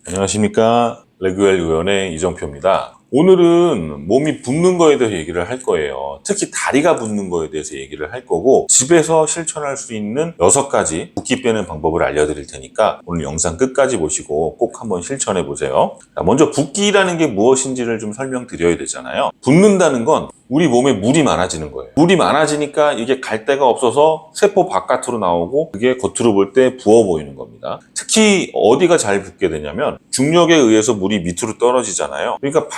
안녕하십니까. 레규엘 의원의 이정표입니다. 오늘은 몸이 붓는 거에 대해서 얘기를 할 거예요. 특히 다리가 붓는 거에 대해서 얘기를 할 거고, 집에서 실천할 수 있는 6가지 붓기 빼는 방법을 알려드릴 테니까 오늘 영상 끝까지 보시고 꼭 한번 실천해 보세요. 먼저 붓기라는 게 무엇인지를 좀 설명드려야 되잖아요. 붓는다는 건 우리 몸에 물이 많아지는 거예요. 물이 많아지니까 이게 갈 데가 없어서 세포 바깥으로 나오고 그게 겉으로 볼 때 부어 보이는 겁니다. 특히 어디가 잘 붓게 되냐면 중력에 의해서 물이 밑으로 떨어지잖아요. 그러니까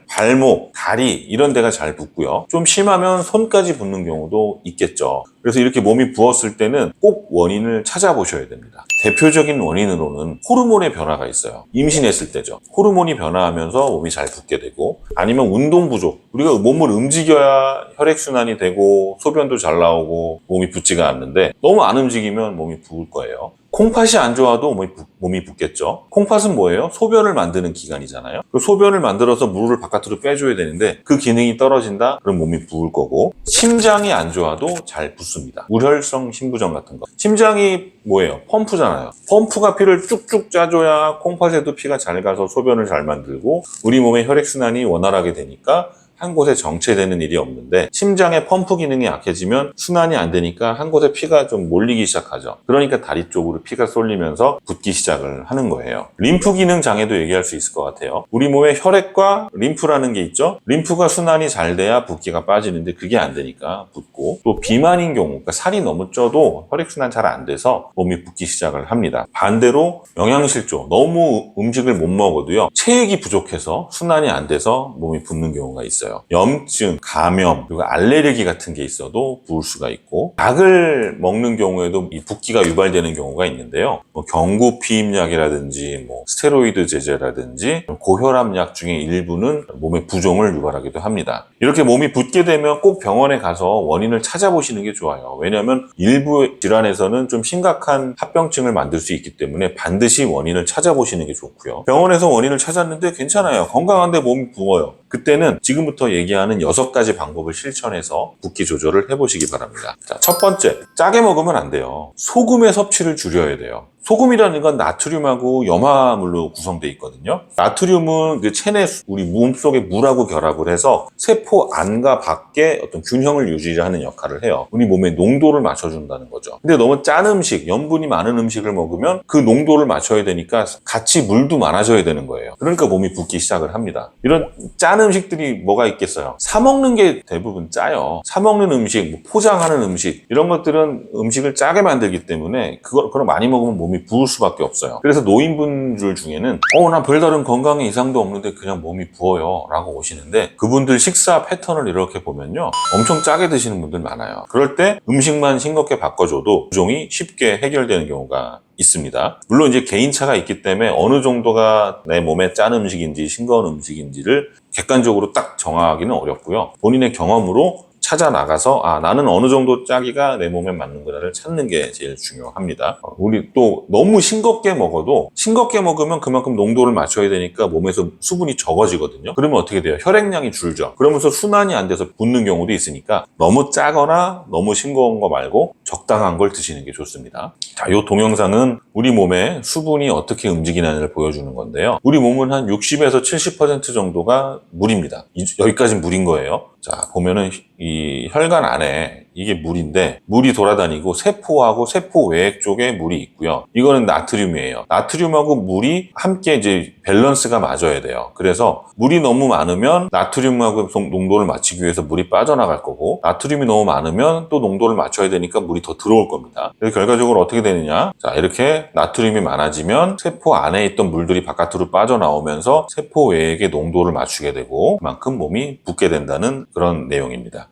발목, 다리 이런 데가 잘 붓고요. 좀 심하면 손까지 붓는 경우도 있겠죠. 그래서 이렇게 몸이 부었을 때는 꼭 원인을 찾아보셔야 됩니다. 대표적인 원인으로는 호르몬의 변화가 있어요. 임신했을 때죠. 호르몬이 변화하면서 몸이 잘 붓게 되고, 아니면 운동 부족. 우리가 몸을 움직여야 혈액순환이 되고 소변도 잘 나오고 몸이 붓지가 않는데 너무 안 움직이면 몸이 부을 거예요. 콩팥이 안 좋아도 몸이 붓겠죠. 콩팥은 뭐예요? 소변을 만드는 기관이잖아요. 그 소변을 만들어서 물을 바깥으로 빼줘야 되는데 그 기능이 떨어진다? 그럼 몸이 부을 거고, 심장이 안 좋아도 잘 붓습니다. 우혈성 심부전 같은 거. 심장이 뭐예요? 펌프잖아요. 펌프가 피를 쭉쭉 짜줘야 콩팥에도 피가 잘 가서 소변을 잘 만들고 우리 몸의 혈액순환이 원활하게 되니까 한 곳에 정체되는 일이 없는데, 심장의 펌프 기능이 약해지면 순환이 안 되니까 한 곳에 피가 좀 몰리기 시작하죠. 그러니까 다리 쪽으로 피가 쏠리면서 붓기 시작을 하는 거예요. 림프 기능 장애도 얘기할 수 있을 것 같아요. 우리 몸에 혈액과 림프라는 게 있죠. 림프가 순환이 잘 돼야 붓기가 빠지는데 그게 안 되니까 붓고, 또 비만인 경우, 그러니까 살이 너무 쪄도 혈액순환 잘 안 돼서 몸이 붓기 시작을 합니다. 반대로 영양실조, 너무 음식을 못 먹어도요, 체액이 부족해서 순환이 안 돼서 몸이 붓는 경우가 있어요. 염증, 감염, 그리고 알레르기 같은 게 있어도 부을 수가 있고, 약을 먹는 경우에도 이 붓기가 유발되는 경우가 있는데요. 경구피임약이라든지 스테로이드 제제라든지 고혈압약 중에 일부는 몸의 부종을 유발하기도 합니다. 이렇게 몸이 붓게 되면 꼭 병원에 가서 원인을 찾아보시는 게 좋아요. 왜냐하면 일부 질환에서는 좀 심각한 합병증을 만들 수 있기 때문에 반드시 원인을 찾아보시는 게 좋고요. 병원에서 원인을 찾았는데 괜찮아요. 건강한데 몸이 부어요. 그때는 지금부터 얘기하는 6가지 방법을 실천해서 붓기 조절을 해보시기 바랍니다. 자, 첫 번째, 짜게 먹으면 안 돼요. 소금의 섭취를 줄여야 돼요. 소금이라는 건 나트륨하고 염화물로 구성되어 있거든요. 나트륨은 그 체내 우리 몸속의 물하고 결합을 해서 세포 안과 밖에 어떤 균형을 유지하는 역할을 해요. 우리 몸의 농도를 맞춰준다는 거죠. 근데 너무 짠 음식, 염분이 많은 음식을 먹으면 그 농도를 맞춰야 되니까 같이 물도 많아져야 되는 거예요. 그러니까 몸이 붓기 시작을 합니다. 이런 짠 음식들이 뭐가 있겠어요? 사 먹는 게 대부분 짜요. 사 먹는 음식, 포장하는 음식, 이런 것들은 음식을 짜게 만들기 때문에 그걸 많이 먹으면 몸이 부을 수밖에 없어요. 그래서 노인분들 중에는 난 별다른 건강에 이상도 없는데 그냥 몸이 부어요 라고 오시는데, 그분들 식사 패턴을 이렇게 보면요, 엄청 짜게 드시는 분들 많아요. 그럴 때 음식만 싱겁게 바꿔줘도 부종이 쉽게 해결되는 경우가 있습니다. 물론 이제 개인차가 있기 때문에 어느 정도가 내 몸에 짠 음식인지 싱거운 음식인지를 객관적으로 딱 정하기는 어렵고요. 본인의 경험으로 찾아 나가서 나는 어느 정도 짜기가 내 몸에 맞는구나를 찾는 게 제일 중요합니다. 우리 또 너무 싱겁게 먹어도, 싱겁게 먹으면 그만큼 농도를 맞춰야 되니까 몸에서 수분이 적어지거든요. 그러면 어떻게 돼요? 혈액량이 줄죠. 그러면서 순환이 안 돼서 붓는 경우도 있으니까 너무 짜거나 너무 싱거운 거 말고 적당한 걸 드시는 게 좋습니다. 자, 이 동영상은 우리 몸에 수분이 어떻게 움직이는지를 보여주는 건데요. 우리 몸은 한 60에서 70% 정도가 물입니다. 여기까지는 물인 거예요. 자, 보면은 이 혈관 안에 이게 물인데, 물이 돌아다니고 세포하고 세포 외액 쪽에 물이 있고요. 이거는 나트륨이에요. 나트륨하고 물이 함께 이제 밸런스가 맞아야 돼요. 그래서 물이 너무 많으면 나트륨하고 농도를 맞추기 위해서 물이 빠져나갈 거고, 나트륨이 너무 많으면 또 농도를 맞춰야 되니까 물이 더 들어올 겁니다. 그래서 결과적으로 어떻게 되느냐? 자, 이렇게 나트륨이 많아지면 세포 안에 있던 물들이 바깥으로 빠져나오면서 세포 외액의 농도를 맞추게 되고 그만큼 몸이 붓게 된다는 그런 내용입니다.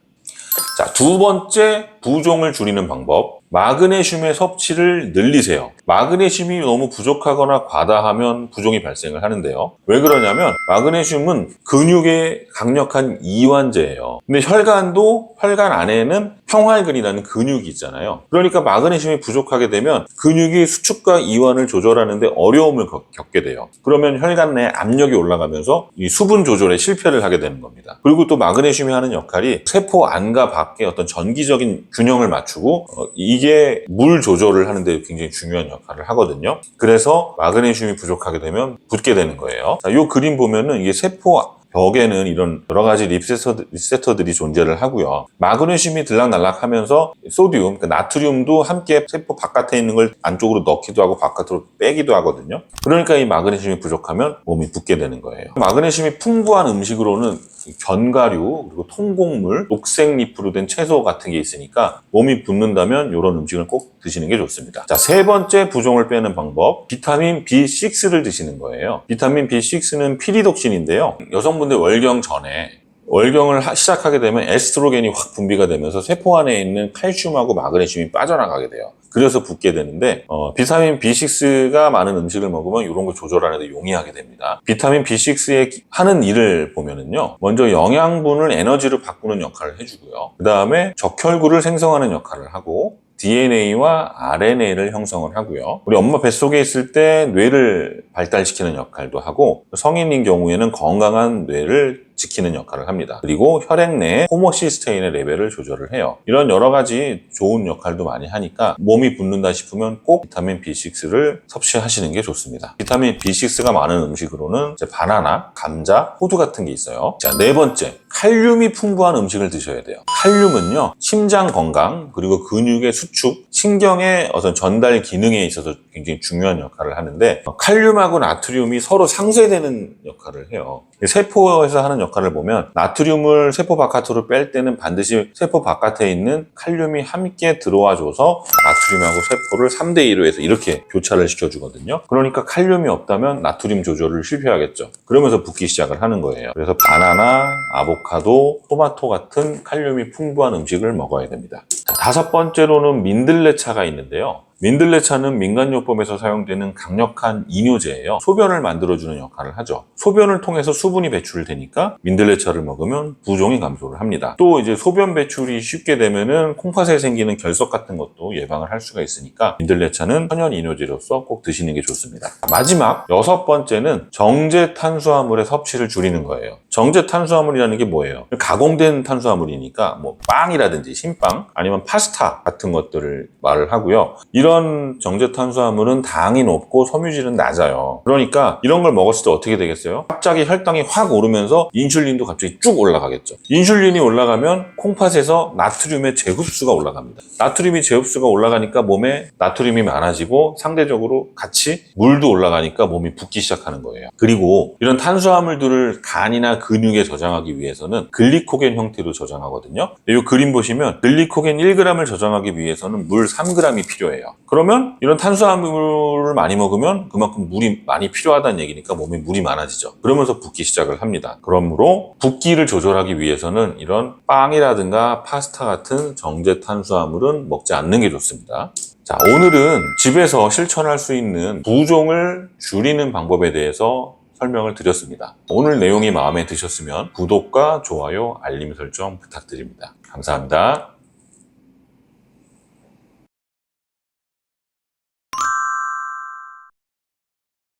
자, 2번째 부종을 줄이는 방법. 마그네슘의 섭취를 늘리세요. 마그네슘이 너무 부족하거나 과다하면 부종이 발생을 하는데요. 왜 그러냐면 마그네슘은 근육의 강력한 이완제예요. 근데 혈관 안에는 평활근이라는 근육이 있잖아요. 그러니까 마그네슘이 부족하게 되면 근육이 수축과 이완을 조절하는데 어려움을 겪게 돼요. 그러면 혈관 내 압력이 올라가면서 이 수분 조절에 실패를 하게 되는 겁니다. 그리고 또 마그네슘이 하는 역할이 세포 안과 밖에 어떤 전기적인 균형을 맞추고 이게 물 조절을 하는데 굉장히 중요한 역할을 하거든요. 그래서 마그네슘이 부족하게 되면 붓게 되는 거예요. 자, 이 그림 보면은 이게 세포 벽에는 이런 여러 가지 리세터들이 존재를 하고요. 마그네슘이 들락날락 하면서 소듐, 그러니까 나트륨도 함께 세포 바깥에 있는 걸 안쪽으로 넣기도 하고 바깥으로 빼기도 하거든요. 그러니까 이 마그네슘이 부족하면 몸이 붓게 되는 거예요. 마그네슘이 풍부한 음식으로는 견과류, 그리고 통곡물, 녹색잎으로 된 채소 같은 게 있으니까 몸이 붓는다면 이런 음식을 꼭 드시는 게 좋습니다. 자, 세 번째 부종을 빼는 방법, 비타민 B6를 드시는 거예요. 비타민 B6는 피리독신인데요. 여성분들 월경 전에 월경을 시작하게 되면 에스트로겐이 확 분비가 되면서 세포 안에 있는 칼슘하고 마그네슘이 빠져나가게 돼요. 그래서 붓게 되는데 비타민 B6가 많은 음식을 먹으면 이런 걸 조절하는 데 용이하게 됩니다. 비타민 B6의 하는 일을 보면은요, 먼저 영양분을 에너지로 바꾸는 역할을 해주고요. 그 다음에 적혈구를 생성하는 역할을 하고 DNA와 RNA를 형성을 하고요. 우리 엄마 뱃속에 있을 때 뇌를 발달시키는 역할도 하고 성인인 경우에는 건강한 뇌를 지키는 역할을 합니다. 그리고 혈액 내에 호모시스테인의 레벨을 조절을 해요. 이런 여러 가지 좋은 역할도 많이 하니까 몸이 붓는다 싶으면 꼭 비타민 B6를 섭취하시는 게 좋습니다. 비타민 B6가 많은 음식으로는 이제 바나나, 감자, 호두 같은 게 있어요. 자, 네 번째, 칼륨이 풍부한 음식을 드셔야 돼요. 칼륨은요, 심장 건강, 그리고 근육의 수축, 신경의 어떤 전달 기능에 있어서 굉장히 중요한 역할을 하는데 칼륨하고 나트륨이 서로 상쇄되는 역할을 해요. 세포에서 하는 역할을 보면 나트륨을 세포 바깥으로 뺄 때는 반드시 세포 바깥에 있는 칼륨이 함께 들어와줘서 나트륨하고 세포를 3대2로 해서 이렇게 교차를 시켜주거든요. 그러니까 칼륨이 없다면 나트륨 조절을 실패하겠죠. 그러면서 붓기 시작을 하는 거예요. 그래서 바나나, 아보카도, 토마토 같은 칼륨이 풍부한 음식을 먹어야 됩니다. 자, 다섯 번째로는 민들레차가 있는데요. 민들레차는 민간요법에서 사용되는 강력한 이뇨제예요. 소변을 만들어주는 역할을 하죠. 소변을 통해서 수분이 배출되니까 민들레차를 먹으면 부종이 감소를 합니다. 또 이제 소변 배출이 쉽게 되면은 콩팥에 생기는 결석 같은 것도 예방을 할 수가 있으니까 민들레차는 천연 이뇨제로서 꼭 드시는 게 좋습니다. 마지막 여섯 번째는 정제 탄수화물의 섭취를 줄이는 거예요. 정제 탄수화물이라는 게 뭐예요? 가공된 탄수화물이니까 뭐 빵이라든지 신빵 아니면 파스타 같은 것들을 말을 하고요. 이런 정제 탄수화물은 당이 높고 섬유질은 낮아요. 그러니까 이런 걸 먹었을 때 어떻게 되겠어요? 갑자기 혈당이 확 오르면서 인슐린도 갑자기 쭉 올라가겠죠. 인슐린이 올라가면 콩팥에서 나트륨의 재흡수가 올라갑니다. 나트륨이 재흡수가 올라가니까 몸에 나트륨이 많아지고 상대적으로 같이 물도 올라가니까 몸이 붓기 시작하는 거예요. 그리고 이런 탄수화물들을 간이나 근육에 저장하기 위해서는 글리코겐 형태로 저장하거든요. 이 그림 보시면 글리코겐 1g을 저장하기 위해서는 물 3g이 필요해요. 그러면 이런 탄수화물을 많이 먹으면 그만큼 물이 많이 필요하다는 얘기니까 몸에 물이 많아지죠. 그러면서 붓기 시작을 합니다. 그러므로 붓기를 조절하기 위해서는 이런 빵이라든가 파스타 같은 정제 탄수화물은 먹지 않는 게 좋습니다. 자, 오늘은 집에서 실천할 수 있는 부종을 줄이는 방법에 대해서 설명을 드렸습니다. 오늘 내용이 마음에 드셨으면 구독과 좋아요, 알림 설정 부탁드립니다. 감사합니다.